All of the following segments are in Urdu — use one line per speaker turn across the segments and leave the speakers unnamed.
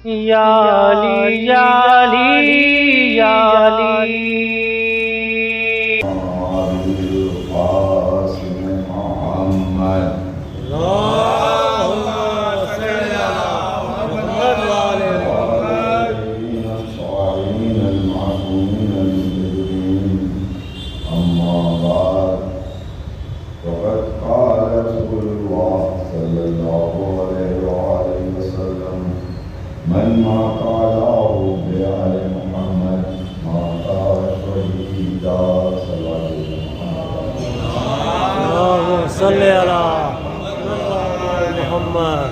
یا علی یا علی یا علی
من مات على بآل محمد مات شهيدا صلى
اللهم صل على محمد.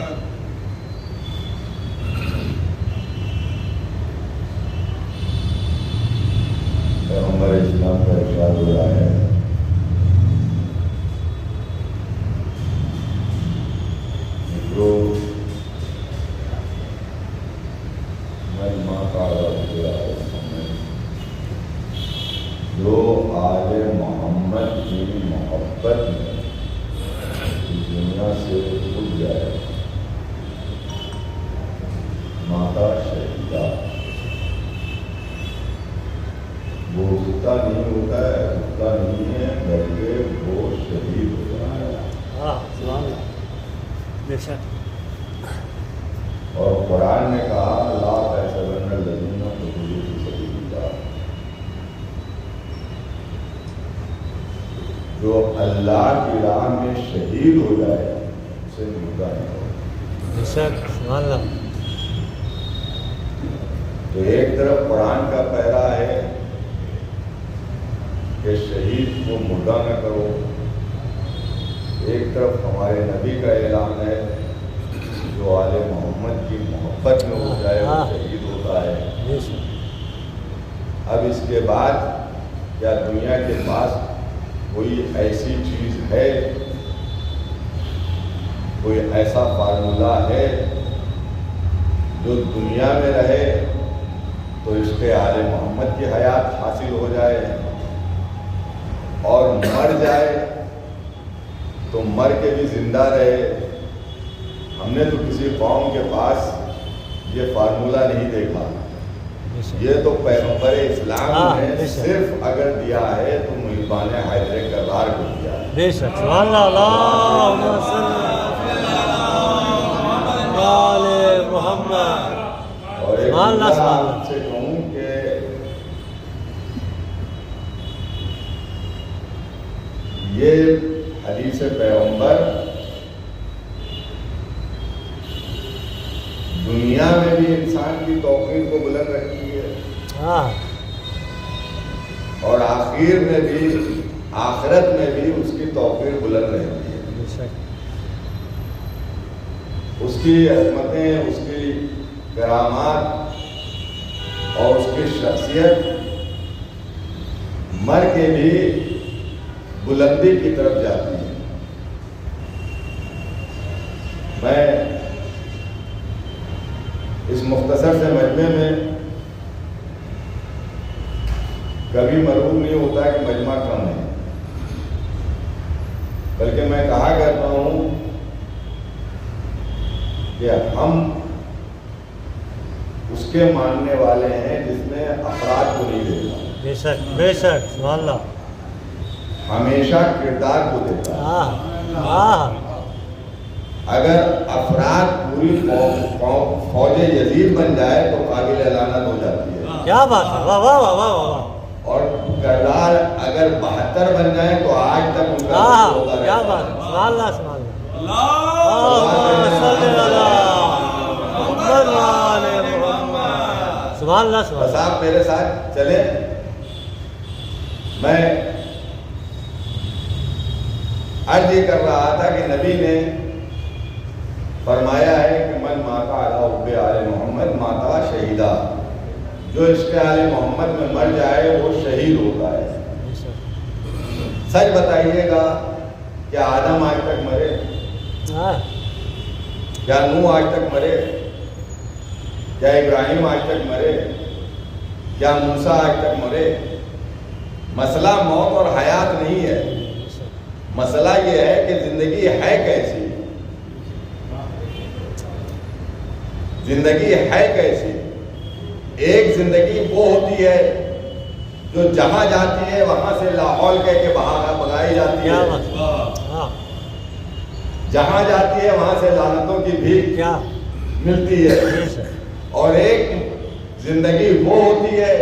پیغمبر اسلام کا ارشاد ہو رہا ہے جو آل محمد کی محبت میں اس دنیا سے اٹھ جائے ماتا شہیدہ، وہ اٹھتا نہیں ہوتا ہے، اٹھتا نہیں ہے بلکہ وہ شہید ہو جاتا ہے. اور قرآن نے کہا لا تحسبن الذین قتلوا فی سبیل اللہ، جو اللہ کی راہ میں شہید ہو جائے اسے مردہ نہیں ہوگا. تو ایک طرف قرآن کا پیرا ہے کہ شہید کو مردہ نہ کرو، ایک طرف ہمارے نبی کا اعلان ہے جو آل محمد کی محبت میں ہو جائے وہ شہید ہوتا ہے. اب اس کے بعد کیا دنیا کے پاس کوئی ایسی چیز ہے، کوئی ایسا فارمولہ ہے جو دنیا میں رہے تو اس کے آل محمد کی حیات حاصل ہو جائے اور مر جائے تو مر کے بھی زندہ رہے؟ ہم نے تو کسی قوم کے پاس یہ فارمولہ نہیں دیکھا. یہ تو پیغمبر اسلام نے صرف اگر دیا ہے تو محبان حیدر کرار کو دیا ہے.
بے شک سبحان اللہ محمد.
اور ایک آپ سے کہوں کہ یہ حدیث پیغمبر دنیا میں بھی انسان کی توقیر کو بلند رکھتی ہے اور آخر میں بھی آخرت میں بھی اس کی توقیر بلند رہتی ہے. اس کی عظمتیں، اس کی کرامات اور اس کی شخصیت مر کے بھی بلندی کی طرف جاتی ہے. میں اس مختصر سے مجمع میں کبھی مرغوب نہیں ہوتا کہ مجمع کم ہے، بلکہ میں کہا کرتا ہوں کہ ہم اس کے ماننے والے ہیں جس نے افراد کو نہیں دیکھا.
بے شک بے شک سبحان اللہ.
ہمیشہ کردار کو دیتا ہے. اگر افراد پوری فوج یزید بن جائے تو قابل اعلانت ہو جاتی ہے.
کیا بات ہے، واہ واہ واہ واہ واہ.
اور کردار اگر 72 بن جائیں تو آج تک ان کا ہوتا رہتا ہے.
کیا بات ہے، سبحان اللہ سبحان اللہ.
بس آپ میرے ساتھ چلیں. میں عرض یہ کر رہا تھا کہ نبی نے فرمایا ہے کہ من ماتا علی حب آل محمد ماتا شہیدہ، جو عشق آل محمد میں مر جائے وہ شہید ہوتا ہے. سچ بتائیے گا کیا آدم آج تک مرے؟ کیا نوح آج تک مرے؟ کیا ابراہیم آج تک مرے؟ کیا موسیٰ آج تک مرے؟ مسئلہ موت اور حیات نہیں ہے، مسئلہ یہ ہے کہ زندگی ہے کیسی. زندگی ہے کیسی؟ ایک زندگی وہ ہوتی ہے جو جہاں جاتی ہے وہاں سے لاحول کہہ کے بھگائی جاتی
کیا
ہے،
بات، ہاں
جہاں جاتی ہے وہاں سے لعنتوں کی بھیک
کیا
ملتی ہے،
بے شک،
اور ایک زندگی وہ ہوتی ہے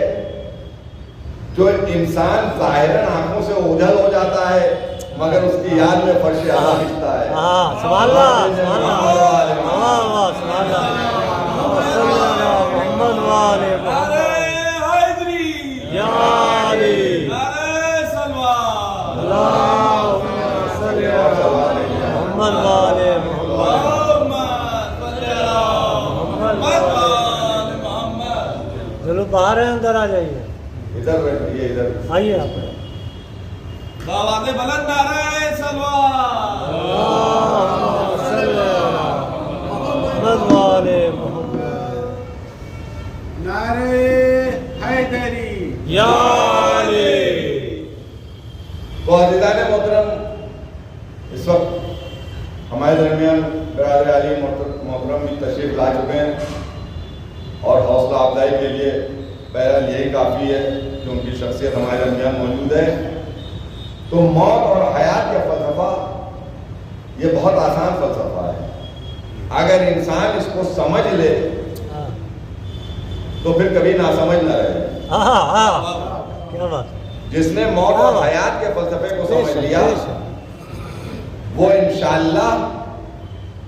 جو انسان ظاہراً آنکھوں سے اوجھل ہو جاتا ہے مگر اس کی یاد میں فرش اعلیٰ دکھتا ہے۔
ہاں سبحان اللہ، سبحان اللہ، واہ واہ سبحان اللہ، صلی اللہ محمد وآلہ محمد، یا علی اللہم صلی علی محمد وآلہ محمد۔ چلو باہر ہیں، اندر آ جائیے،
ادھر بیٹھیے، ادھر
آئیے آپ۔
بلند نعرہ سلوات،
اللہم صلی علی محمد وآلہ محمد،
نعرہ حیدری،
یا علی۔
تو عزیزان محترم، اس وقت ہمارے درمیان برادر علی محترم بھی تشریف لا چکے ہیں اور حوصلہ افزائی کے لیے بہرحال یہی کافی ہے کہ ان کی شخصیت ہمارے درمیان موجود ہے۔ تو موت اور حیات کا فلسفہ یہ بہت آسان فلسفہ ہے، اگر انسان اس کو سمجھ لے تو پھر کبھی ناسمجھ نہ رہے۔
ہاں ہاں کیا بات،
جس نے موت اور حیات کے فلسفے کو سمجھ لیا وہ انشاءاللہ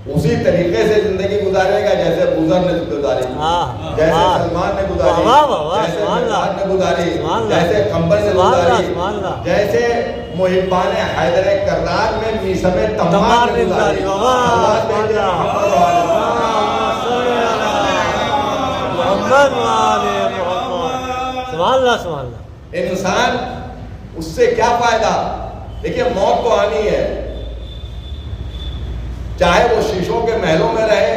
اسی طریقے سے زندگی گزارے گا جیسے بزرگ نے گزاری، جیسے سلمان نے گزاری، جیسے مراد نے گزاری، جیسے قمبر نے گزاری، جیسے محبان حیدر کرار میں میثم تمار نے گزاری۔
محمد وآلہ محمد، سبحان اللہ سبحان اللہ۔
انسان اس سے کیا فائدہ؟ دیکھیے موت تو آنی ہے، چاہے وہ شیشوں کے محلوں میں رہے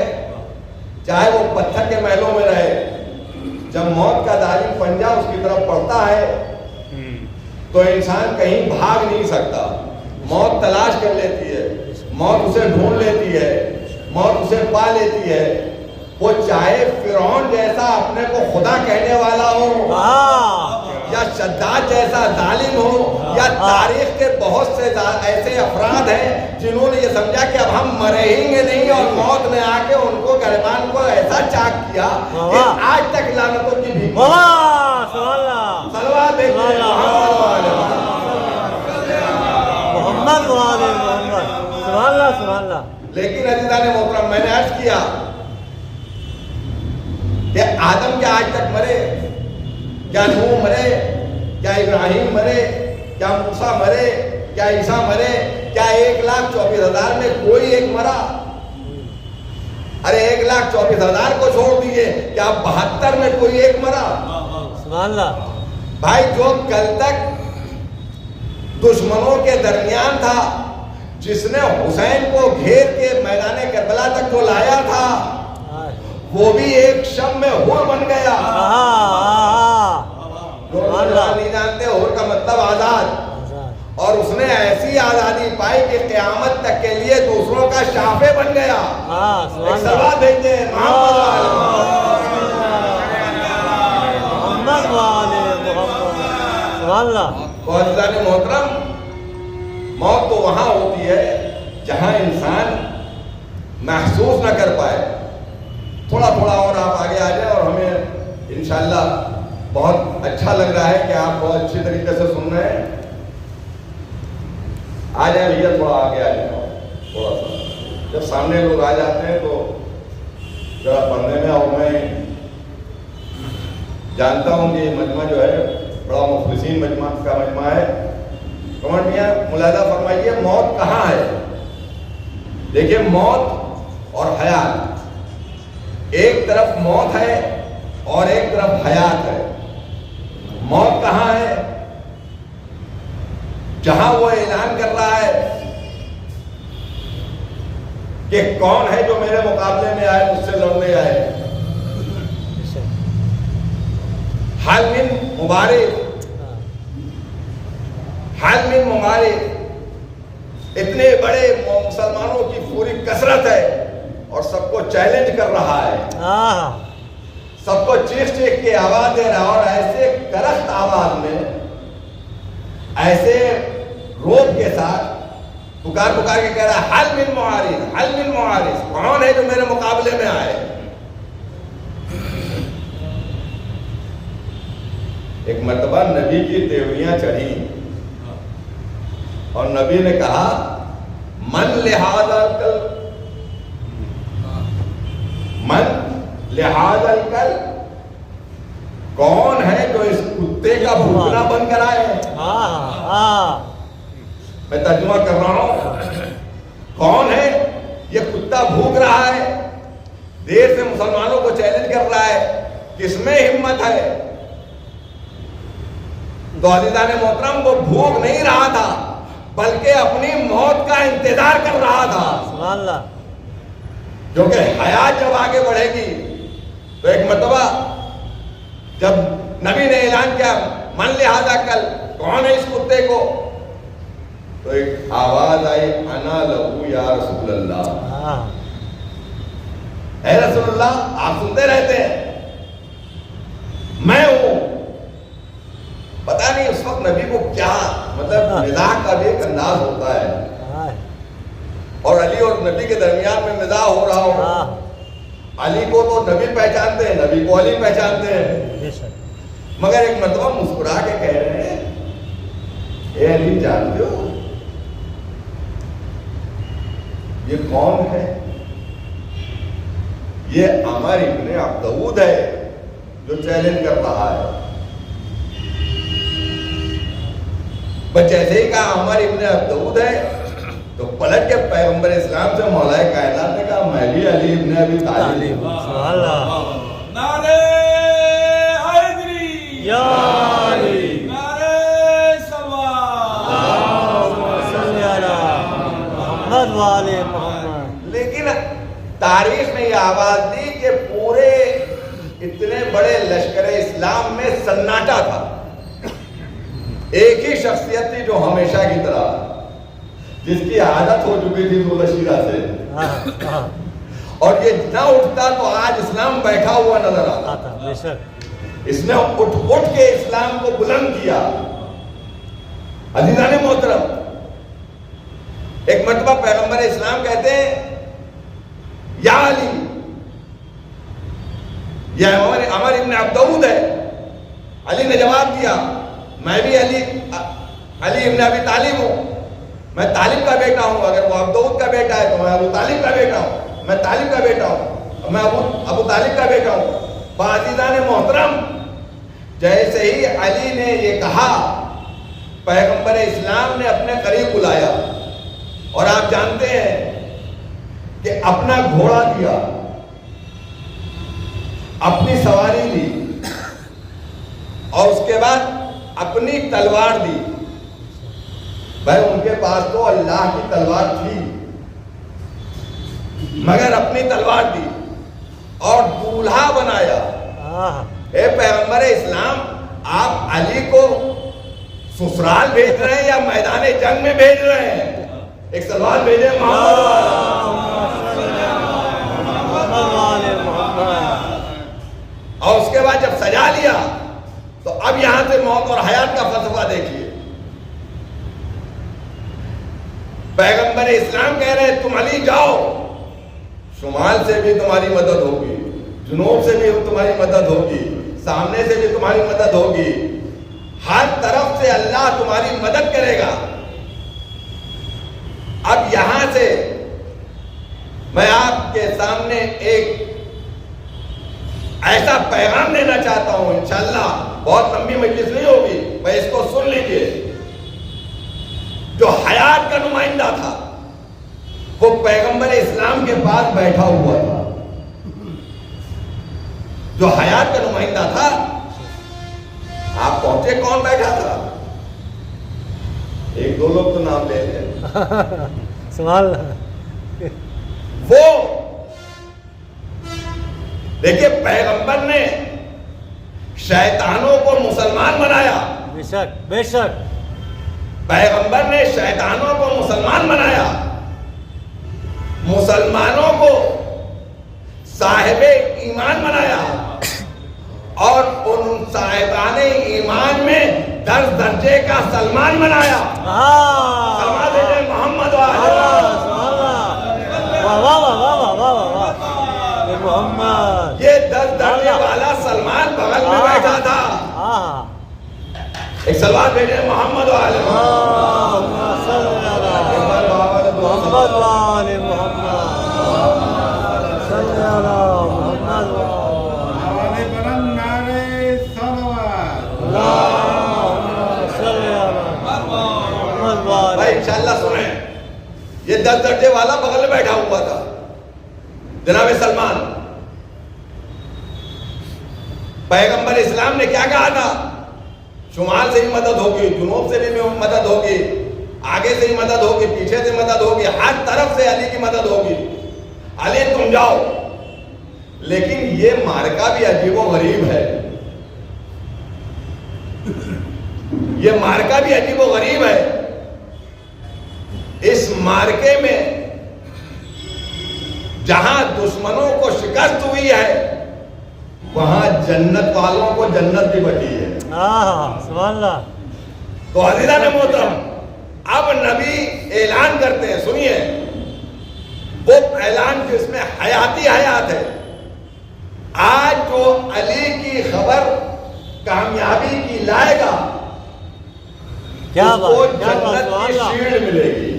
چاہے وہ پتھر کے محلوں میں رہے، جب موت کا ظالم پنجہ اس کی طرف پڑتا ہے تو انسان کہیں بھاگ نہیں سکتا، موت تلاش کر لیتی ہے، موت اسے ڈھونڈ لیتی ہے، موت اسے پا لیتی ہے۔ وہ چاہے فرعون جیسا اپنے کو خدا کہنے والا ہو یا شداد جیسا ظالم ہو، یا تاریخ کے بہت سے ایسے افراد ہیں جنہوں نے یہ سمجھا کہ اب ہم مریں گے نہیں، اور موت نے آ کے ان کو گریبان کو ایسا چاک کیا کہ آج تک لعنتوں کی بھی صلوات دیکھتے ہیں
محمد وآلہ محمد، سبحان اللہ سبحان اللہ۔
لیکن عزیزان محترم، میں نے عرض کیا کہ آدم کیا آج تک مرے؟ کیا نوح مرے؟ کیا ابراہیم مرے؟ کیا موسیٰ مرے؟ کیا عیسیٰ مرے؟ کیا 1,24,000 میں کوئی ایک مرا؟ ارے 1,24,000 کو چھوڑ دیجئے، کیا 72 میں کوئی ایک مرا؟
سبحان اللہ۔
بھائی جو کل تک دشمنوں کے درمیان تھا، جس نے حسین کو گھیر کے میدان کربلا تک کو لایا تھا، وہ بھی ایک شب میں حور بن گیا۔ نہیں جانتے حور کا مطلب آزاد، اور اس نے ایسی آزادی پائی کہ قیامت تک کے لیے دوسروں کا شافع بن گیا۔ ایک سلوات بھیجتے ہیں
محمد وآلہ محمد، سبحان اللہ۔
تو عزیزان محترم، موت تو وہاں ہوتی ہے جہاں انسان محسوس نہ کر پائے۔ تھوڑا تھوڑا اور آپ آگے آ جائیں، اور ہمیں انشاءاللہ بہت اچھا لگ رہا ہے کہ آپ بہت اچھی طریقے سے سن رہے ہیں۔ آ جائیں بھیا، تھوڑا آگے آ جائیں، تھوڑا سا جب سامنے لوگ آ جاتے ہیں تو ذرا پڑھنے میں، اور میں جانتا ہوں کہ یہ مجمع جو ہے بڑا مخلصین مجمع کا مجمع ہے۔ کمنٹ میاں ملاحظہ فرمائیے، موت کہاں ہے؟ دیکھیے موت اور حیات، ایک طرف موت ہے اور ایک طرف حیات ہے۔ موت کہاں ہے؟ جہاں وہ اعلان کر رہا ہے کہ کون ہے جو میرے مقابلے میں آئے، مجھ سے لڑنے آئے۔ حل من مبارک، حل من مبارک، اتنے بڑے مسلمانوں کی پوری کثرت ہے اور اور سب کو چیلنج کر رہا ہے،
ہاں
سب کو چیخ چیخ کے آواز دے رہا ہے، اور ایسے کرخت آواز میں، ایسے روب کے ساتھ پکار پکار کے کہہ رہا ہے حل من معارض، حل من معارض، کون ہے جو میرے مقابلے میں آئے؟ ایک مرتبہ نبی کی دیوریاں چڑھی اور نبی نے کہا من لہذا الکل، کون ہے جو اس کتے کا بھوکنا بند کرائے؟ میں ترجمہ کر رہا ہوں، کون ہے یہ کتا بھوک رہا ہے، دیر سے مسلمانوں کو چیلنج کر رہا ہے، کس میں ہمت ہے؟ تو عزیزان محترم وہ بھوک نہیں رہا تھا بلکہ اپنی موت کا انتظار کر رہا تھا،
سبحان اللہ،
جو کہ حیات جب آگے بڑھے گی تو ایک مرتبہ جب نبی نے اعلان کیا من لہذا کل، کون ہے اس کتے کو، تو ایک آواز آئی انا لہو یا رسول اللہ، اے رسول اللہ آپ سنتے رہتے ہیں میں ہوں۔ پتہ نہیں اس وقت نبی کو کیا مطلب مزاح کا بھی ایک انداز ہوتا ہے، اور علی اور نبی کے درمیان میں مزاح ہو رہا ہو، علی کو تو نبی پہچانتے ہیں، نبی کو علی پہچانتے ہیں، مگر ایک مرتبہ مسکرا کے کہہ رہے ہیں اے علی جانتے ہو یہ کون ہے؟ یہ عمر ابن عبدود ہے جو چیلنج کر رہا ہے۔ بس جیسے ہی کہا عمر ابن عبدود ہے تو پلٹ کے پیغمبر اسلام سے مولا کائنات نے کہا میں بھی علی ابن ابی طالب۔
سبحان اللہ،
نعرہ حیدری،
یا علی،
نعرہ سلوات،
اللہم صلی علی محمد و آل محمد۔
لیکن تاریخ نے یہ آواز دی کہ پورے اتنے بڑے لشکر اسلام میں سناٹا تھا، ایک ہی شخصیت تھی جو ہمیشہ کی طرح جس کی عادت ہو چکی تھی ذو الشیرہ سے، اور یہ نہ اٹھتا تو آج اسلام بیٹھا ہوا نظر آتا۔
بے شک،
اس نے اٹھ کے اسلام کو بلند کیا۔ عزیزان محترم، ایک مرتبہ پیغمبر اسلام کہتے ہیں یا علی، یہ عمر ابن عبدود ہے۔ علی نے جواب دیا میں بھی علی ابن ابی طالب ہوں، میں طالب کا بیٹا ہوں، اگر وہ عبدود کا بیٹا ہے تو میں ابو طالب کا بیٹا ہوں، میں طالب کا بیٹا ہوں، میں ابو طالب کا بیٹا ہوں۔ عزیزان محترم، جیسے ہی علی نے یہ کہا پیغمبر اسلام نے اپنے قریب بلایا، اور آپ جانتے ہیں کہ اپنا گھوڑا دیا، اپنی سواری لی، اور اس کے بعد اپنی تلوار دی۔ بھائی ان کے پاس تو اللہ کی تلوار تھی مگر اپنی تلوار دی اور دولہا بنایا۔ اے پیغمبر اسلام، آپ علی کو سسرال بھیج رہے ہیں یا میدان جنگ میں بھیج رہے ہیں؟ ایک سوال بھیجے اور اس کے بعد جب سجا لیا تو اب یہاں سے موت اور حیات کا فلسفہ دیکھیے۔ پیغمبر اسلام کہہ رہے ہیں تم علی جاؤ، شمال سے بھی تمہاری مدد ہوگی، جنوب سے بھی تمہاری مدد ہوگی، سامنے سے بھی تمہاری مدد ہوگی، ہر طرف سے اللہ تمہاری مدد کرے گا۔ اب یہاں سے میں آپ کے سامنے ایک ایسا پیغام دینا چاہتا ہوں، انشاءاللہ بہت لمبی مجلس نہیں ہوگی، میں اس کو سن لیجئے۔ جو حیات کا نمائندہ تھا وہ پیغمبر اسلام کے پاس بیٹھا ہوا تھا، جو حیات کا نمائندہ تھا، آپ پہنچے کون بیٹھا تھا؟ ایک دو لوگ تو نام لے لیں۔
سبحان اللہ،
وہ دیکھیے پیغمبر نے شیطانوں کو مسلمان بنایا،
بے شک بے شک،
پیغمبر نے شیطانوں کو مسلمان بنایا، مسلمانوں کو صاحب ایمان بنایا اور ان صاحبان ایمان میں درجے کا سلمان بنایا. سلمان بن محمد
محمد.
یہ 10 درجے والا سلمان بغل میں بیٹھا تھا. ایک سلمان بھیجے محمد والے
محمد والے محمد صلی اللہ محمد
والے بلند نعرے صلوات.
بھائی انشاءاللہ سنیں, یہ 10 درجے والا بغل میں بیٹھا ہوا تھا جناب سلمان. پیغمبر اسلام نے کیا کہا تھا؟ شمال سے بھی مدد ہوگی, جنوب سے بھی مدد ہوگی, آگے سے بھی مدد ہوگی, پیچھے سے مدد ہوگی, ہر طرف سے علی کی مدد ہوگی. علی تم جاؤ. لیکن یہ معرکہ بھی عجیب و غریب ہے. یہ معرکہ بھی عجیب و غریب ہے. اس معرکے میں جہاں دشمنوں کو شکست ہوئی ہے وہاں جنت والوں کو جنت بھی بچی ہے.
سبحان اللہ.
تو عزیزان محترم, اب نبی اعلان کرتے ہیں, سنیے وہ اعلان جس میں حیاتی حیات ہے. آج جو علی کی خبر کامیابی کی لائے گا
کیا
اس کو
بات,
جنت کی شیلڈ ملے گی,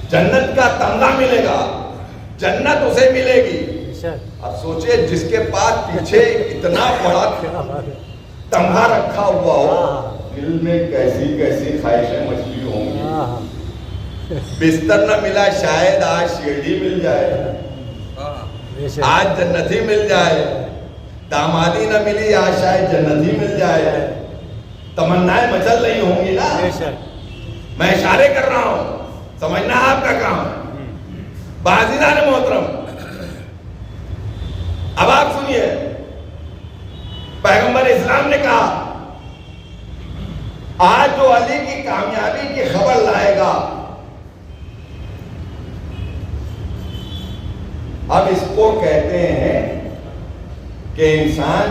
جنت کا تمغہ ملے گا, جنت اسے ملے گی. اب سوچئے جس کے پاس پیچھے اتنا بڑا تمغہ رکھا ہوا ہو, دل میں کیسی کیسی خواہشیں مچلی ہوں گی. بستر نہ ملا شاید آج شیرڈی مل جائے, آج جنتی مل جائے. دامادی نہ ملی آج شاید جنتی مل جائے. تمنائیں مچل رہی ہوں گی نا. میں اشارے کر رہا ہوں, سمجھنا آپ کا کام. عزیزان محترم, اب آپ سنیے, پیغمبر اسلام نے کہا آج جو علی کی کامیابی کی خبر لائے گا, اب اس کو کہتے ہیں کہ انسان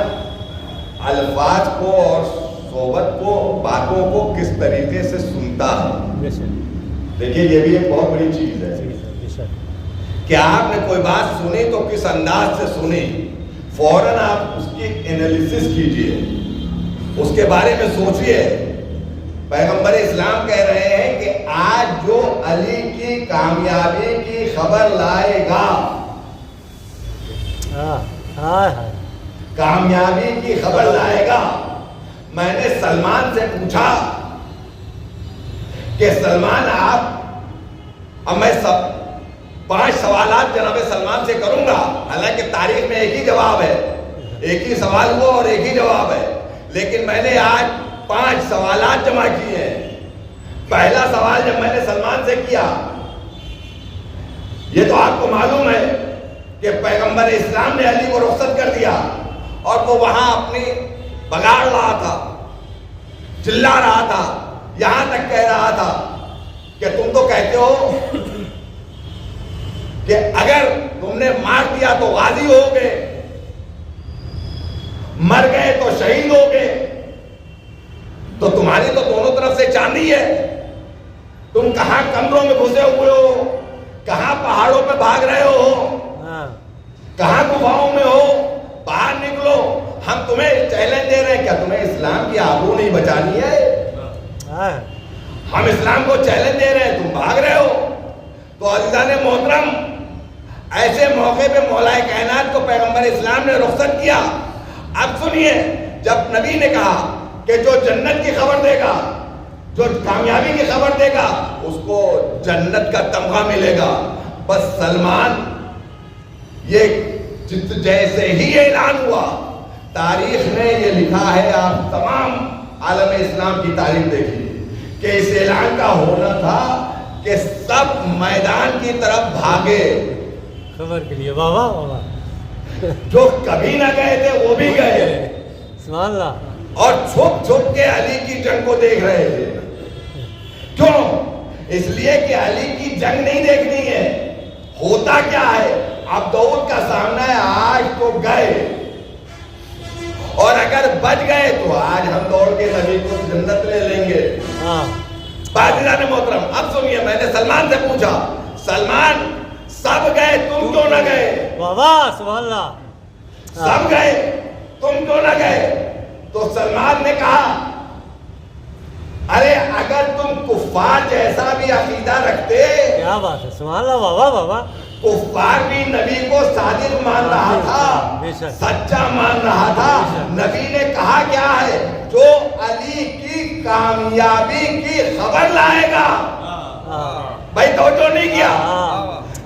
الفاظ کو اور صحبت کو, باتوں کو کس طریقے سے سنتا ہے. دیکھیے یہ بھی ایک بہت بڑی چیز ہے کہ آپ نے کوئی بات سنی تو کس انداز سے سنی. فوراً آپ اس کی انالیسس کیجئے, اس کے بارے میں سوچئے. پیغمبر اسلام کہہ رہے ہیں کہ آج جو علی کی کامیابی کی خبر لائے گا, کامیابی کی خبر لائے گا. میں نے سلمان سے پوچھا کہ سلمان آپ, اب میں 5 سوالات جناب سلمان سے کروں گا, حالانکہ تاریخ میں ایک ہی جواب ہے, ایک ہی سوال ہوا اور ایک ہی جواب ہے, لیکن میں نے آج 5 سوالات جمع کیے ہیں. پہلا سوال جب میں نے سلمان سے کیا, یہ تو آپ کو معلوم ہے کہ پیغمبر اسلام نے علی کو رخصت کر دیا اور وہ وہاں اپنی بگاڑ رہا تھا, چلا رہا تھا, یہاں تک کہہ رہا تھا کہ تم تو کہتے ہو کہ اگر تم نے مار دیا تو غازی ہو گئے, مر گئے تو شہید ہو گئے, تو تمہاری تو دونوں طرف سے چاندی ہے. تم کہاں کمروں میں گھسے ہوئے ہو, کہاں پہاڑوں پہ بھاگ رہے ہو, کہاں گفاؤں میں ہو, باہر نکلو. ہم تمہیں چیلنج دے رہے ہیں, کیا تمہیں اسلام کی آبرو نہیں بچانی ہے؟ ہم اسلام کو چیلنج دے رہے ہیں, تم بھاگ رہے ہو. تو عزیزان محترم, ایسے موقع پہ مولا کائنات کو پیغمبر اسلام نے رخصت کیا. اب سنیے, جب نبی نے کہا کہ جو جنت کی خبر دے گا, جو کامیابی کی خبر دے گا, اس کو جنت کا تمغہ ملے گا. بس سلمان, یہ جیسے ہی اعلان ہوا, تاریخ میں یہ لکھا ہے, آپ تمام عالم اسلام کی تاریخ دیکھیے, کہ اس اعلان کا ہونا تھا کہ سب میدان کی طرف بھاگے
خبر کے لیے. واہ واہ واہ,
جو کبھی نہ گئے تھے وہ بھی گئے,
سبحان اللہ,
اور چھپ چھپ کے علی کی جنگ کو دیکھ رہے تھے. کیوں؟ اس لیے کہ علی کی جنگ نہیں دیکھنی ہے, ہوتا کیا ہے, اب داؤد کا سامنا ہے، آج تو گئے، اور اگر بچ گئے تو آج ہم دوڑ کے نبی کو جنت لے لیں گے۔ باجران محترم، اب سنیے، میں نے سلمان سے پوچھا، سلمان سب گئے تم کیوں نہ گئے؟
واہ سبحان اللہ۔
سب گئے تم کیوں نہ گئے؟ تو سلمان نے کہا، ارے اگر تم کفار جیسا بھی عقیدہ رکھتے،
کیا بات ہے، سبحان اللہ، واہ واہ واہ۔
کفار بھی نبی کو صادق مان رہا تھا، سچا مان رہا تھا۔ نبی نے کہا کیا ہے؟ جو علی کی کامیابی کی خبر لائے گا، بھائی توجہ نہیں کیا؟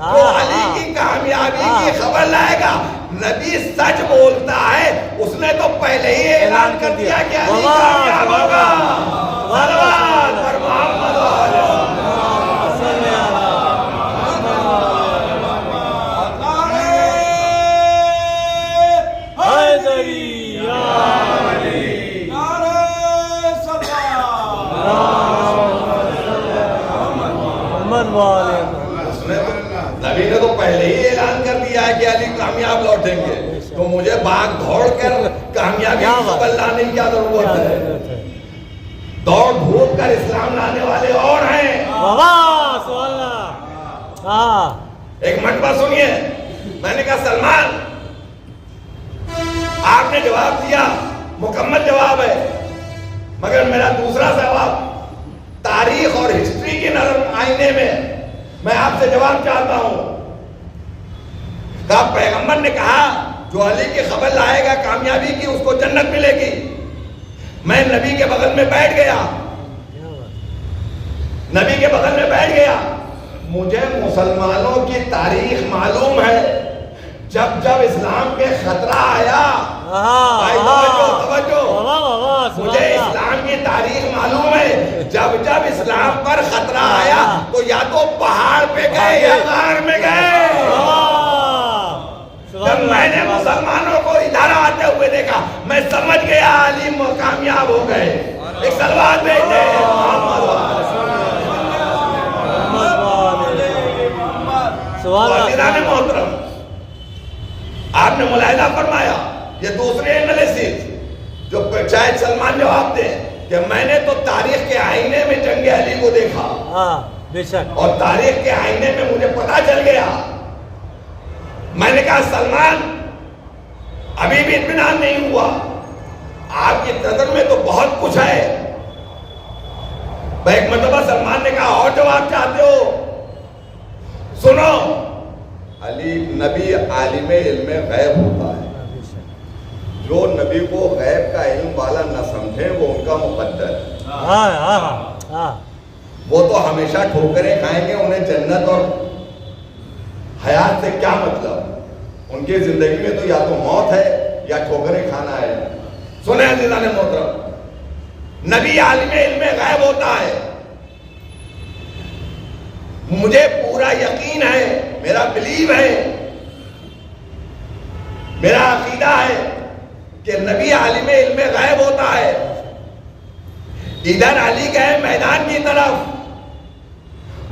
جو علی کی کامیابی کی خبر لائے گا، نبی سچ بولتا ہے، اس نے تو پہلے ہی اعلان کر دیا کہ علی کامیاب ہوگا۔ صلوات پر محمد وآلہ نبی نے تو پہلے ہی اعلان کر دیا ہے کہ علی کامیاب لوٹیں گے، تو مجھے بھاگ دوڑ کر کامیابی کی خبر لانے کی کیا ضرورت ہے؟ دوڑ دھوپ کر اسلام لانے والے اور ہیں۔ ایک مرتبہ سنیے، میں نے کہا سلمان آپ نے جواب دیا، مکمل جواب ہے، مگر میرا دوسرا جواب تاریخ اور ہسٹری کے نظر آئینے میں آپ سے جواب چاہتا ہوں۔ کہا پیغمبر نے کہا جو علی کی خبر لائے گا کامیابی کی، اس کو جنت ملے گی۔ میں نبی کے بغل میں بیٹھ گیا، نبی کے بغل میں بیٹھ گیا۔ مجھے مسلمانوں کی تاریخ معلوم ہے، جب جب اسلام کے خطرہ آیا، مجھے اسلام کی تاریخ معلوم ہے، جب جب اسلام پر خطرہ آیا تو یا تو پہاڑ پہ گئے یا غار میں گئے۔ جب میں نے مسلمانوں کو ادھر آتے ہوئے دیکھا، میں سمجھ گیا علی کامیاب ہو گئے۔ ایک سلوات بھیجے محترم، آپ نے ملاحظہ فرمایا، یہ دوسرے انالیسس جو شاید سلمان جواب دیں کہ میں نے تو تاریخ کے آئینے میں جنگ علی کو دیکھا،
بے شک، اور
تاریخ کے آئینے میں مجھے پتا چل گیا۔ میں نے کہا سلمان ابھی بھی اطمینان نہیں ہوا، آپ کی نظر میں تو بہت کچھ ہے۔ ایک مرتبہ سلمان نے کہا اور جواب چاہتے ہو؟ سنو، علی نبی عالم علم غیب ہوتا ہے، جو نبی کو غیب کا علم والا نہ سمجھے وہ ان کا مقدر ہے۔ وہ تو ہمیشہ ٹھوکریں کھائیں گے، انہیں جنت اور حیات سے کیا مطلب؟ ان کی زندگی میں تو یا تو موت ہے یا ٹھوکریں کھانا ہے۔ سنیں عزیزان محترم، نبی عالم علم غیب ہوتا ہے، مجھے پورا یقین ہے، میرا بلیو ہے، میرا عقیدہ ہے کہ نبی عالم علم غیب ہوتا ہے۔ ادھر علی گئے میدان کی طرف،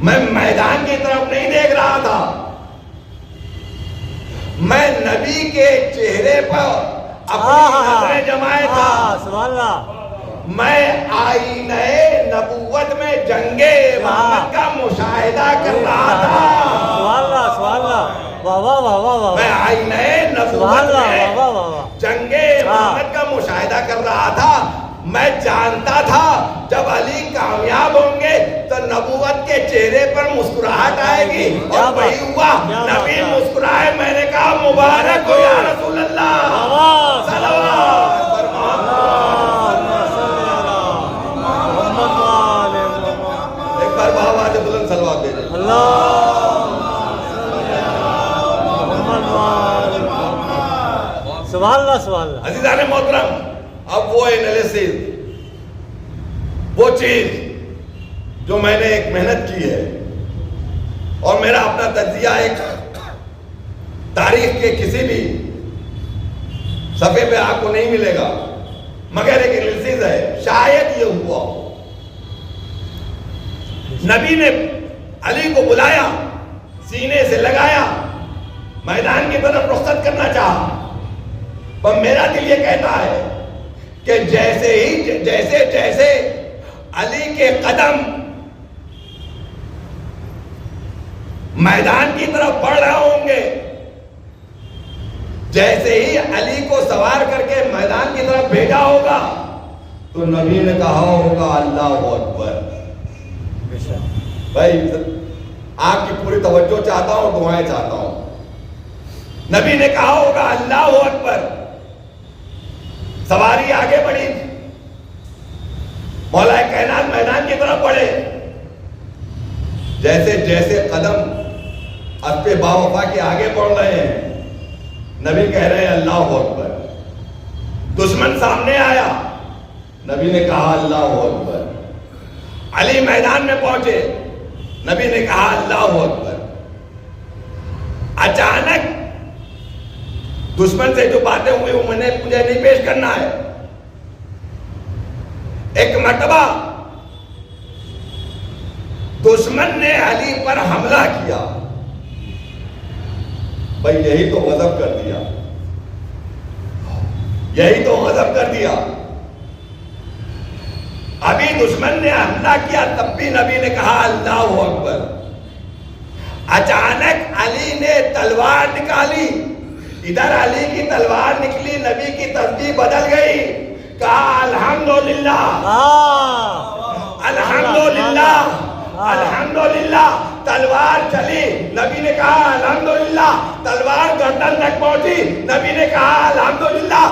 میں میدان کی طرف نہیں دیکھ رہا تھا، میں نبی کے چہرے پر اپنی نظریں جمائے تھا۔
سبحان اللہ،
میں آئینہ نبوت میں جنگ محمد کا مشاہدہ کر رہا تھا۔
سبحان اللہ، سبحان اللہ، واہ واہ واہ واہ،
میں آئینہ نبوت میں جنگ محمد کا مشاہدہ کر رہا تھا۔ میں جانتا تھا جب علی کامیاب ہوں گے تو نبوت کے چہرے پر مسکراہٹ آئے گی، اور وہی ہوا، نبی مسکرائے۔ میں نے کہا مبارک ہو یا رسول اللہ، صلوات پر ایک بار بہت بلند صلوات دے دیں۔
سبحان اللہ، سبحان اللہ۔
عزیزان محترم، اب وہ انالیسس، وہ چیز جو میں نے ایک محنت کی ہے، اور میرا اپنا تجزیہ ایک تاریخ کے کسی بھی صفحے پہ آپ کو نہیں ملے گا، مگر ایک انالیسس ہے، شاید یہ ہوا ہو۔ نبی نے علی کو بلایا، سینے سے لگایا، میدان کی طرف رخصت کرنا چاہا، پر میرا دل یہ کہتا ہے کہ جیسے علی کے قدم میدان کی طرف بڑھ رہے ہوں گے، جیسے ہی علی کو سوار کر کے میدان کی طرف بھیجا ہوگا تو نبی نے کہا ہوگا اللہ اکبر۔ بھائی آپ کی پوری توجہ چاہتا ہوں، دعائیں چاہتا ہوں۔ نبی نے کہا ہوگا اللہ اکبر، سواری آگے بڑھی، مولا کائنات میدان کی طرف بڑھے، جیسے قدم اسپِ باوفا کے آگے بڑھ رہے ہیں، نبی کہہ رہے ہیں اللہ اکبر۔ دشمن سامنے آیا، نبی نے کہا اللہ اکبر۔ علی میدان میں پہنچے، نبی نے کہا اللہ اکبر۔ اچانک دشمن سے جو باتیں ہوئی وہ مجھے نہیں پیش کرنا ہے۔ ایک مرتبہ دشمن نے علی پر حملہ کیا، بھائی یہی تو غضب کر دیا، یہی تو غضب کر دیا۔ ابھی دشمن نے حملہ کیا تب بھی نبی نے کہا اللہ اکبر۔ اچانک علی نے تلوار نکالی، ادھر علی کی تلوار نکلی، نبی کی تصویر بدل گئی، کہا الحمدللہ الحمدللہ الحمدللہ۔ تلوار چلی، نبی نے کہا الحمدللہ۔ تلوار گردن تک پہنچی، نبی نے کہا الحمدللہ۔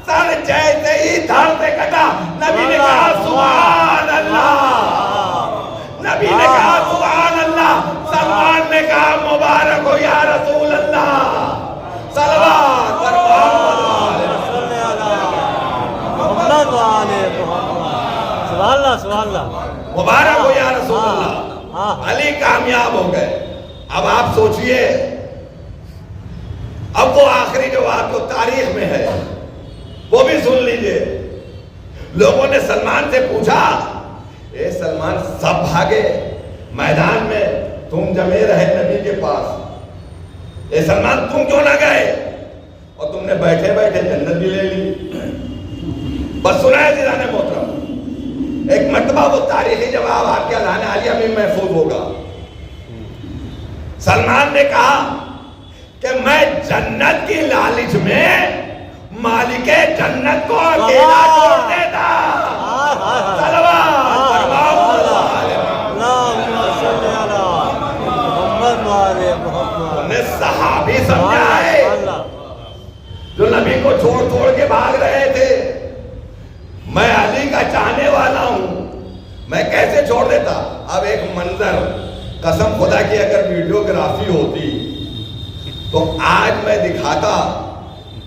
سر جیسے ہی دھڑ سے کٹا، نبی نے کہا سبحان اللہ، نبی نے کہا سبحان اللہ۔ سلمان نے کہا مبارک ہو یا رسول اللہ، صلوات پر مبارک ہو یا رسول اللہ۔ علی کامیاب ہو گئے۔ اب آپ سوچئے، اب وہ آخری جو بات تو تاریخ میں ہے وہ بھی سن لیجئے۔ لوگوں نے سلمان سے پوچھا، اے سلمان سب بھاگے میدان میں، تم جمے رہے نبی کے پاس، اے سلمان تم کیوں نہ گئے؟ اور تم نے بیٹھے بیٹھے جنت بھی لے لی۔ بس سنا ہے جنان محترم، ایک مرتبہ وہ تاریخی جواب آپ کے اذہان عالیہ میں محفوظ ہوگا۔ سلمان نے کہا کہ میں جنت کی لالچ میں مالک جنت کو اکیلا چھوڑ دیتا۔ انہیں صحابی سمجھا ہے جو نبی کو چھوڑ کے بھاگ رہے تھے، میں علی کا چاہنے والا ہوں، میں کیسے چھوڑ دیتا؟ اب ایک منظر، قسم خدا کی اگر ویڈیوگرافی ہوتی تو آج میں دکھاتا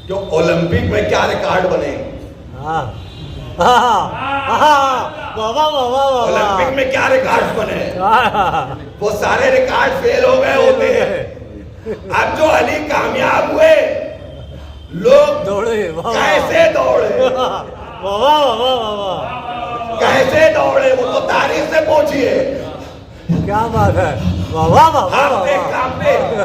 کہ اولمپک میں کیا ریکارڈ بنے، اولمپک میں کیا ریکارڈ بنے، وہ سارے ریکارڈ فیل ہو گئے ہوتے ہیں۔ اب جو علی کامیاب ہوئے، لوگ دوڑے، کیسے دوڑے، کیسے دوڑے، وہ تو تاریخ سے پوچھئے۔
کیا بات ہے،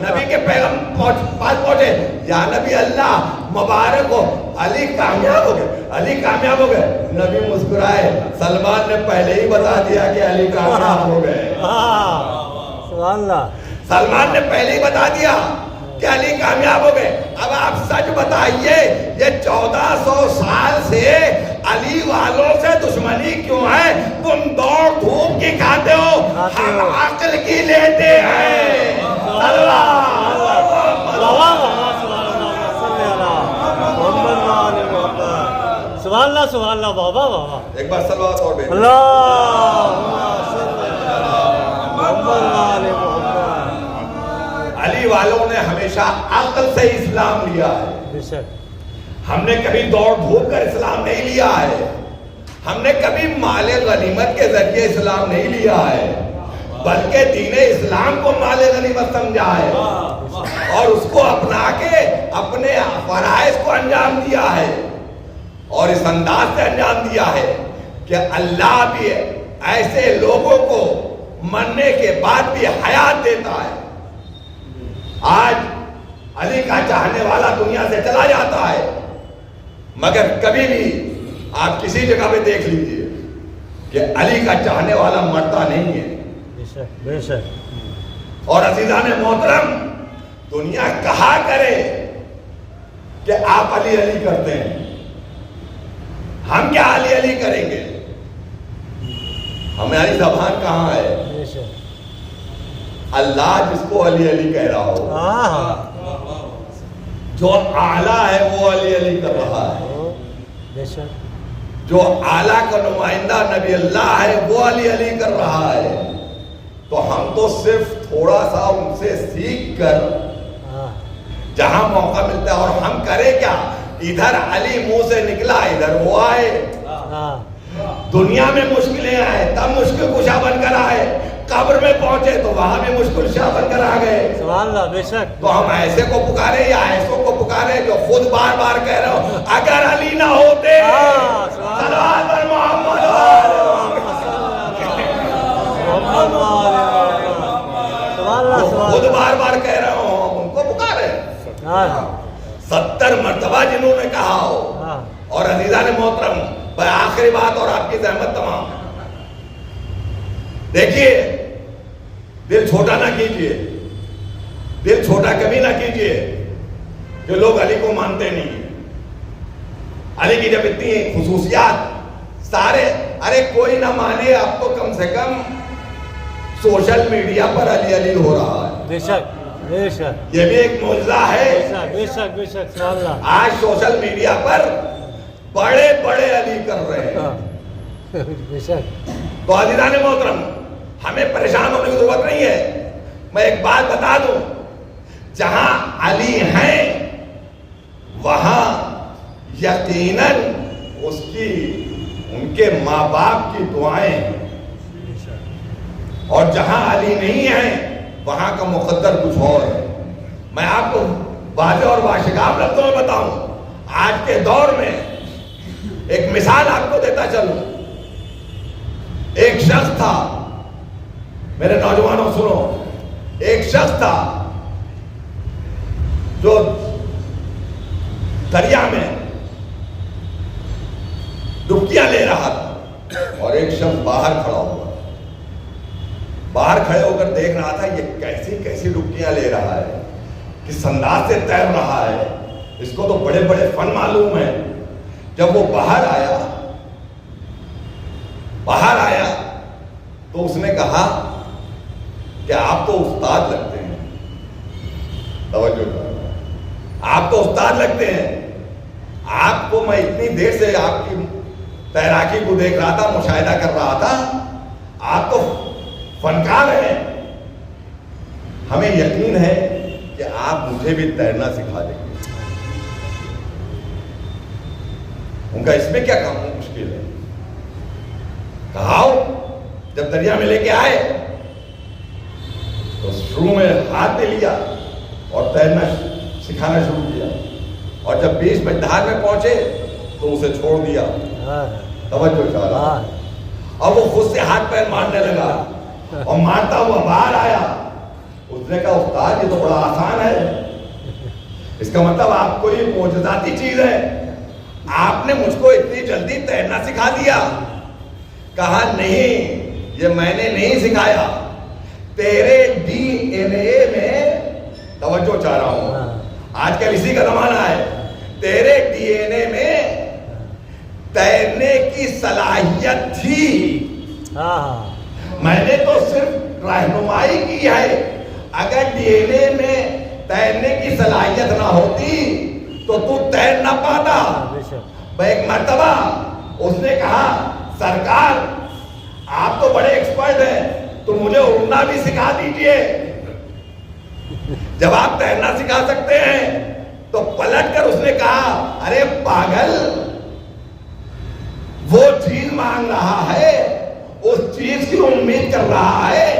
نبی کے پیغام پاس پہنچے، یا نبی اللہ مبارک ہو، علی کامیاب ہو گئے، علی کامیاب ہو گئے۔ نبی مسکرائے، سلمان نے پہلے ہی بتا دیا کہ علی کامیاب ہو گئے۔
سبحان اللہ،
سلمان نے پہلے ہی بتا دیا کہ علی کامیاب ہو گئے۔ اب آپ سچ بتائیے، یہ 1400 سال سے علی والوں سے دشمنی کیوں ہے؟ تم دوڑ دھوپ کی کھاتے ہو، ہم عقل کی لیتے ہیں۔
سبحان اللہ سبحان اللہ، بابا بابا
ایک بار صلوات اور بھیجو۔ علی والوں نے ہمیشہ عقل سے اسلام لیا ہے، ہم نے کبھی دوڑ دھوپ کر اسلام نہیں لیا ہے، ہم نے کبھی مال غنیمت کے ذریعے اسلام نہیں لیا ہے، بلکہ دین اسلام کو مال غنیمت سمجھا ہے اور اس کو اپنا کے اپنے فرائض کو انجام دیا ہے، اور اس انداز سے انجام دیا ہے کہ اللہ بھی ایسے لوگوں کو مرنے کے بعد بھی حیات دیتا ہے۔ آج علی کا چاہنے والا دنیا سے چلا جاتا ہے، مگر کبھی بھی آپ کسی جگہ پہ دیکھ لیجئے کہ علی کا چاہنے والا مرتا نہیں ہے۔
بے شک بے شک۔
اور عزیزان محترم، دنیا کہا کرے کہ آپ علی علی کرتے ہیں، ہم کیا علی علی کریں گے؟ ہماری زبان کہاں ہے؟
بے شک۔
اللہ جس کو علی علی کہہ رہا ہو،
ہاں
جو اعلیٰ ہے وہ علی علی کر رہا ہے،
بے شک۔
جو اعلیٰ کا نمائندہ نبی اللہ ہے وہ علی علی کر رہا ہے، تو ہم تو صرف تھوڑا سا ان سے سیکھ کر جہاں موقع ملتا ہے، اور ہم کرے کیا؟ ادھر علی منہ سے نکلا ادھر وہ آئے، دنیا میں مشکلیں آئے تب مشکل کشا بن کر آئے، قبر میں پہنچے تو وہاں بھی مشکل کشا بن کر آ گئے۔
سبحان اللہ، بے شک۔
تو ہم ایسے کو پکارے یا ایسوں کو پکارے جو خود بار بار کہہ رہے ہو اگر علی نہ ہوتے صلوات پر محمد خود بار بار کہہ رہے ہو، ہم ان کو پکارے 70 مرتبہ جنہوں نے کہا ہو۔ اور عزیزان محترم، آخری بات اور آپ کی زحمت تمام، دیکھیے دل چھوٹا نہ کیجئے، دل چھوٹا کبھی نہ کیجئے کہ لوگ علی کو مانتے نہیں ہیں۔ علی کی جب اتنی خصوصیات سارے، ارے کوئی نہ مانے، اب تو کم سے کم سوشل میڈیا پر علی علی ہو رہا ہے۔
بے شک بے شک،
یہ بھی ایک معجزہ ہے۔
بے شک بے شک، سبحان اللہ۔
آج سوشل میڈیا پر بڑے بڑے علی کر رہے ہیں۔
بے شک۔
تو عزیزان محترم، ہمیں پریشان ہونے کی ضرورت نہیں ہے۔ میں ایک بات بتا دوں، جہاں علی ہیں وہاں یقیناً ان کے ماں باپ کی دعائیں ہیں، اور جہاں علی نہیں ہیں وہاں کا مقدر کچھ اور ہے۔ میں آپ کو واضح اور باشگاف لفظوں میں بتاؤں، آج کے دور میں ایک مثال آپ کو دیتا چلوں۔ ایک شخص تھا، میرے نوجوانوں سنو، ایک شخص تھا جو دریا میں ڈبکیاں لے رہا تھا، اور ایک شخص باہر کھڑا ہوا، باہر کھڑے ہو کر دیکھ رہا تھا یہ کیسی کیسی ڈبکیاں لے رہا ہے، کس انداز سے تیر رہا ہے، اس کو تو بڑے بڑے فن معلوم ہے۔ جب وہ باہر آیا تو اس نے کہا کہ آپ تو استاد لگتے ہیں، توجہ کرو، آپ تو استاد لگتے ہیں، آپ کو میں اتنی دیر سے آپ کی تیراکی کو دیکھ رہا تھا، مشاہدہ کر رہا تھا، آپ تو فنکار ہیں، ہمیں یقین ہے کہ آپ مجھے بھی تیرنا سکھا دیں گے۔ ان کا اس میں کیا کام مشکل ہے؟ کہاؤ، جب دریا میں لے کے آئے تو شروع میں ہاتھ دے لیا اور تیرنا سکھانا شروع کیا، اور جب بیچ میں دھار میں پہنچے تو اسے چھوڑ دیا۔ توجہ چاہا، اب وہ خود سے ہاتھ پیر مارنے لگا، اور مارتا ہوا باہر آیا۔ اس نے کہا استاد یہ تو بڑا آسان ہے، اس کا مطلب آپ کو یہ معجزاتی چیز ہے، آپ نے مجھ کو اتنی جلدی تیرنا سکھا دیا۔ کہا نہیں، یہ میں نے نہیں سکھایا، تیرے ڈی این اے میں، توجہ چاہ رہا ہوں، آج کل اسی کا زمانہ ہے، تیرے ڈی این اے میں تیرنے کی صلاحیت تھی، میں نے تو صرف رہنمائی کی ہے۔ اگر ڈی این اے میں تیرنے کی صلاحیت نہ ہوتی تو تو تیر نہ پاتا۔ ایک مرتبہ اس نے کہا سرکار آپ تو بڑے ایکسپرٹ ہیں، تو مجھے اڑنا بھی سکھا دیجئے۔ جب آپ تیرنا سکھا سکتے ہیں تو پلٹ کر اس نے کہا ارے پاگل، وہ چیز مانگ رہا ہے، اس چیز کی امید کر رہا ہے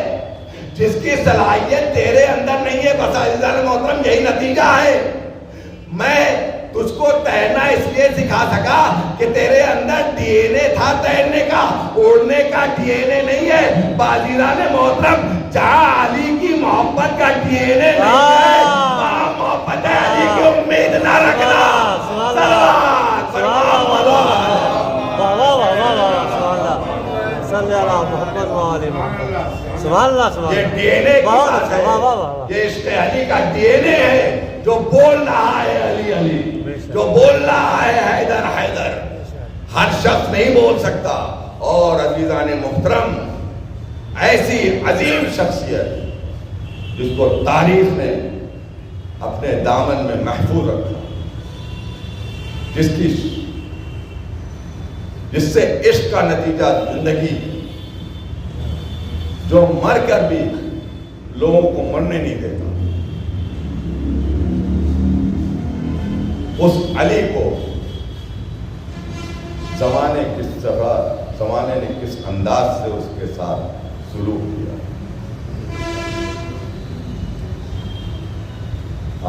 جس کی صلاحیت تیرے اندر نہیں ہے۔ بس عزیزان محترم یہی نتیجہ ہے، میں تجھ کو تیرنا اس لیے سکھا سکا کہ تیرے اندر ڈی این اے تھا تیرنے کا، اڑنے کا ڈی این اے نہیں ہے۔ عزیزان محترم، جہاں علی کی محبت کا ڈی این اے نہیں ہے وہاں محبت علی کی امید نہ رکھنا. یہ ڈی این اے یہ عشق علی کا ڈی این اے ہے جو بول رہا ہے علی علی, جو بول رہا ہے حیدر حیدر. ہر شخص نہیں بول سکتا. اور عزیزان محترم, ایسی عظیم شخصیت جس کو تاریخ نے اپنے دامن میں محفوظ رکھا, جس سے عشق کا نتیجہ زندگی, جو مر کر بھی لوگوں کو مرنے نہیں دیتا, اس علی کو زمانے نے کس انداز سے اس کے ساتھ سلوک کیا.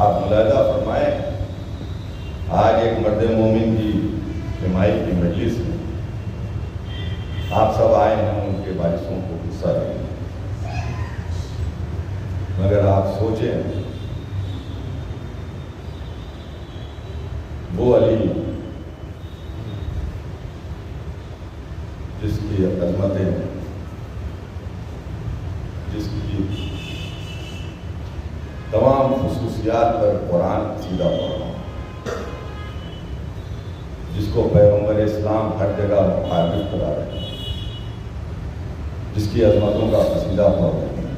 آپ ملاحظہ فرمائیں, آج ایک مرد مومن کی حمایت کی مجلس میں آپ سب آئے ہیں ان کے باعثوں کو غصہ دینے, مگر آپ سوچیں وہ علی جس کی عظمتیں, جس کی تمام خصوصیات پر قرآن سیدھا پڑھا, جس کو پیغمبر اسلام ہر جگہ مخاطب کرا رہے ہیں, جس کی عظمتوں کا قصیدہ پڑھ رہے ہیں,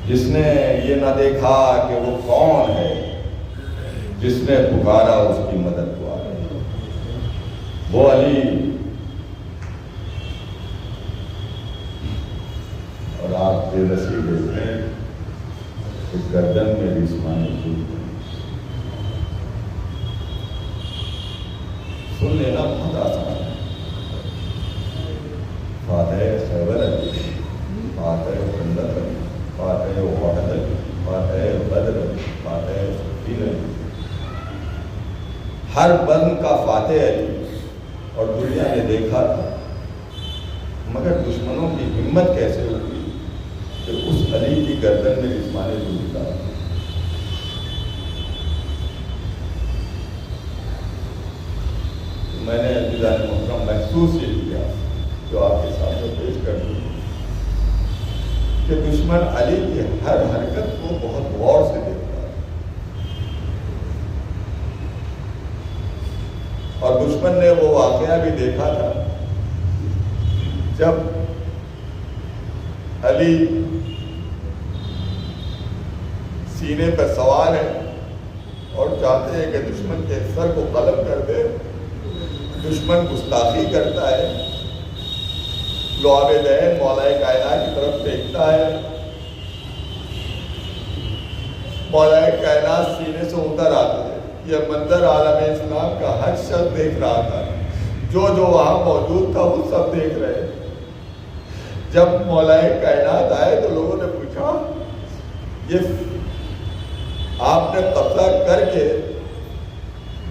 جس نے یہ نہ دیکھا کہ وہ کون ہے, جس نے پکارا اس کی مدد کو آ رہے, وہ علی. اور آپ بے رسی دیکھتے ہیں کہ گردن میں رسمانی سود سن لینا بہت آسان ہے. فاتح خیبر علی, فاتح خندق علی, فاتح احد علی, فاتح بدر علی, فاتح صفین علی, ہر بند کا فاتح علی. اور دنیا نے دیکھا تھا, مگر دشمنوں کی ہمت کیسے ہوئی کہ اس علی کی گردن میں رسمانے ضرور ڈالا. میں نے عزیزان محترم محسوس یہ کیا جو آپ کے سامنے پیش کر دوں کہ دشمن علی کی ہر حرکت کو بہت غور سے دیکھتا ہے, اور دشمن نے وہ واقعہ بھی دیکھا تھا جب علی سینے پر سوار ہے اور چاہتے ہیں کہ دشمن کے سر کو قلم کر دے. دشمن گستاخی کرتا ہے, لعاب دین مولا کائنات کی طرف پھینکتا ہے. مولا کائنات سینے سے اتر آتا ہے. یہ منظر عالم اسلام کا ہر شخص دیکھ رہا تھا, جو وہاں موجود تھا وہ سب دیکھ رہے. جب مولا کائنات آئے تو لوگوں نے پوچھا, یہ آپ نے قبضہ کر کے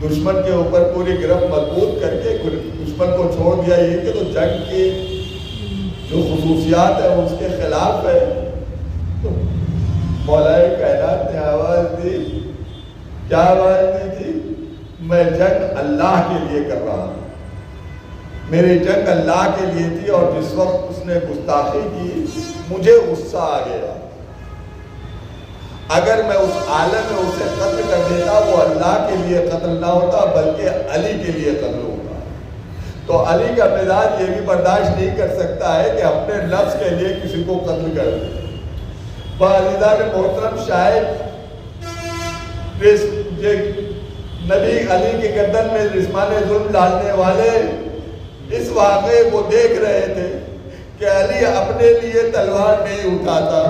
دشمن کے اوپر پوری گرفت مضبوط کر کے دشمن کو چھوڑ دیا, یہ کہ تو جنگ کی جو خصوصیات ہیں اس کے خلاف ہے. تو مولا کائنات نے آواز دی, کیا آواز دی تھی؟ میں جنگ اللہ کے لیے کر رہا ہوں, میری جنگ اللہ کے لیے تھی. اور جس وقت اس نے گستاخی کی مجھے غصہ آ گیا. اگر میں اس عالم میں اسے قتل کر دیتا وہ اللہ کے لیے قتل نہ ہوتا بلکہ علی کے لیے قتل ہوتا. تو علی کا مزاج یہ بھی برداشت نہیں کر سکتا ہے کہ اپنے نفس کے لیے کسی کو قتل کر دے. عزیزان محترم, شاید نبی علی کے گردن میں رسمان ظلم ڈالنے والے اس واقعے کو دیکھ رہے تھے کہ علی اپنے لیے تلوار نہیں اٹھاتا,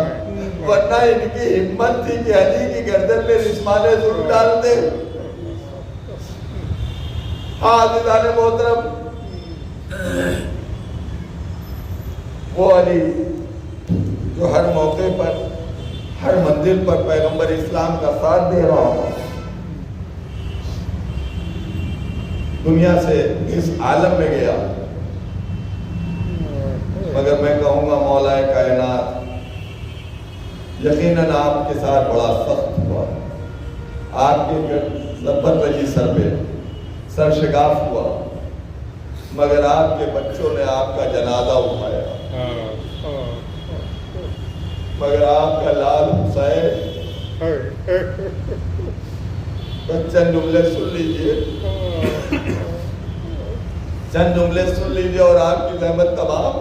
ورنہ ان کی ہمت تھی کہ علی کی گردن میں رسمان ظلم ڈال دے. ہاں عزیزان محترم, وہ علی جو ہر موقع پر ہر منزل پر پیغمبر اسلام کا ساتھ دے رہا ہوں, دنیا سے اس عالم میں گیا, مگر میں کہوں گا مولا کائنات یقیناً آپ کے ساتھ بڑا سخت ہوا. آپ کی ضربت لگی سر پہ، سر شگاف ہوا، مگر آپ کے بچوں نے آپ کا جنازہ اٹھایا، مگر آپ کا لال حسین چند جملے سن لیجئے، چند جملے سن لیجئے اور آپ کی زحمت تمام۔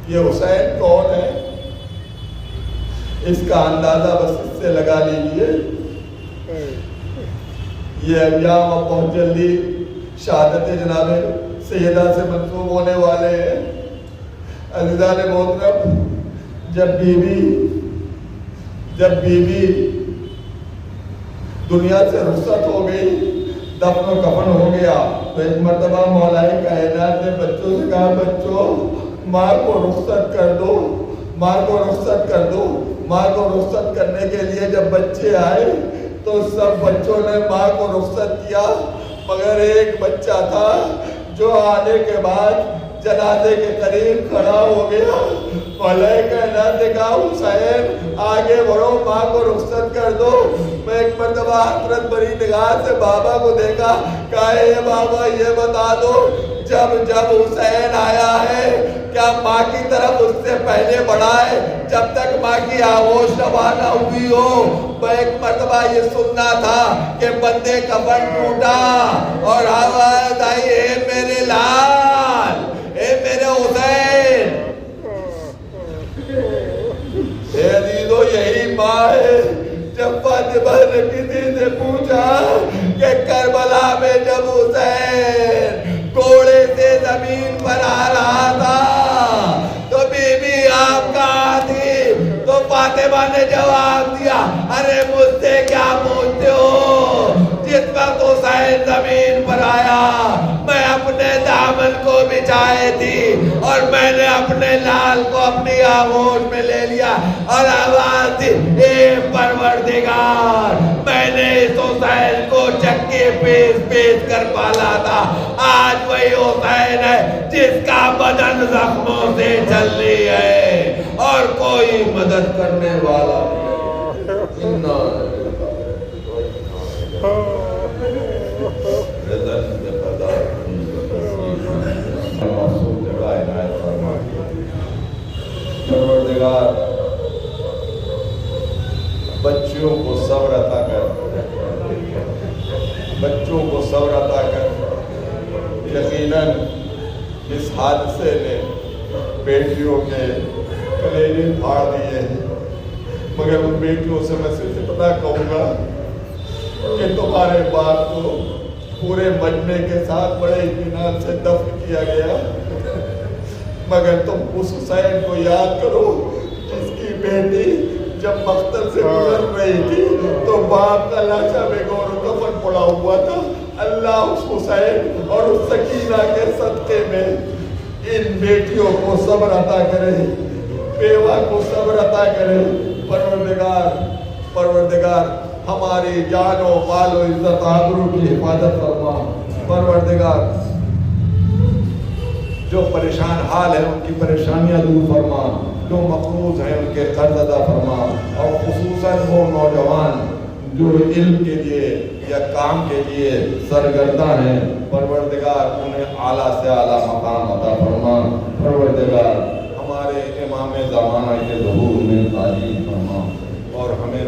یہ حسین کون ہے اس کا اندازہ بس اس سے لگا لیجئے۔ یہ ایام اب بہت جلدی شہادت جناب سیدہ سے منسوب ہونے والے ہیں۔ عزیزان محترم، جب بیوی دنیا سے رخصت ہو گئی، دفن و کفن ہو گیا، تو ایک مرتبہ مولا کائنات نے بچوں سے کہا، بچوں ماں کو رخصت کر دو، ماں کو رخصت کر دو۔ ماں کو رخصت کرنے کے لیے جب بچے آئے تو سب بچوں نے ماں کو رخصت کیا، مگر ایک بچہ تھا جو آنے کے بعد جنازے کے قریب کھڑا ہو گیا۔ مولا کائنات نے کہا، حسین آگے بڑھو، ماں کو رخصت کر دو۔ میں ایک مرتبہ حسرت بھری نگاہ سے بابا کو دیکھا، کہا اے بابا یہ بتا دو، جب حسین آیا ہے کیا ماں کی طرف اس سے پہلے بڑھا ہے جب تک ماں کی آغوش روا نہ ہوئی ہو؟ میں ایک مرتبہ یہ سننا تھا کہ بندے کفن ٹوٹا اور آواز آئی، اے میرے لال، اے میرے حسین۔ اے عزیزو، یہی ماں ہے۔ جب فاطمہ نے کسی سے پوچھا کہ کربلا میں جب حسین گھوڑے سے زمین پر آ رہا تھا تو بی بی آپ کہاں تھی؟ تو فاطمہ نے جواب دیا، ارے مجھ سے کیا پوچھتے ہو؟ جس وقت حسین زمین پر آیا میں اپنے دامن کو بچھائے تھی اور میں نے اپنے لال کو اپنی آغوش میں لے لیا اور آواز دی، اے پروردگار، میں نے اس حسین کو چکے پیس کر پالا تھا، آج وہی حسین ہے جس کا بدن زخموں سے جلی ہے اور کوئی مدد کرنے والا نہیں۔ پروردگار بچوں کو صبر عطا کر، بچوں کو صبر عطا کر۔ یقیناً اس حادثے نے بیٹیوں کے کلیجے پھاڑ دیے ہیں، مگر ان بیٹیوں سے میں صرف اتنا کہوں گا کہ تمہارے باپ کو پورے مجمع کے ساتھ بڑے اطمینان سے دفن کیا گیا، مگر تم اس حسین کو یاد کرو جس کی بیٹی جب مقتل سے گزر رہی تھی تو باپ کا لاشا میں گور و کفن پڑا ہوا تھا۔ اللہ اس حسین اور اس سکینہ کے صدقے میں ان بیٹیوں کو صبر عطا کرے، بیوہ کو صبر عطا کرے۔ پروردگار ہماری جان و مال و عزت آبرو کی حفاظت فرما۔ پروردگار جو پریشان حال ہے ان کی پریشانیاں دور فرما، جو مقروض ہیں ان کے قرض ادا فرما، اور خصوصاً وہ نوجوان جو علم کے لیے یا کام کے لیے سرگرداں ہیں، پروردگار انہیں اعلیٰ سے اعلیٰ مقام عطا فرما۔ پروردگار ہمارے امام زمانہ کے ظہور میں تعلیم فرما اور ہمیں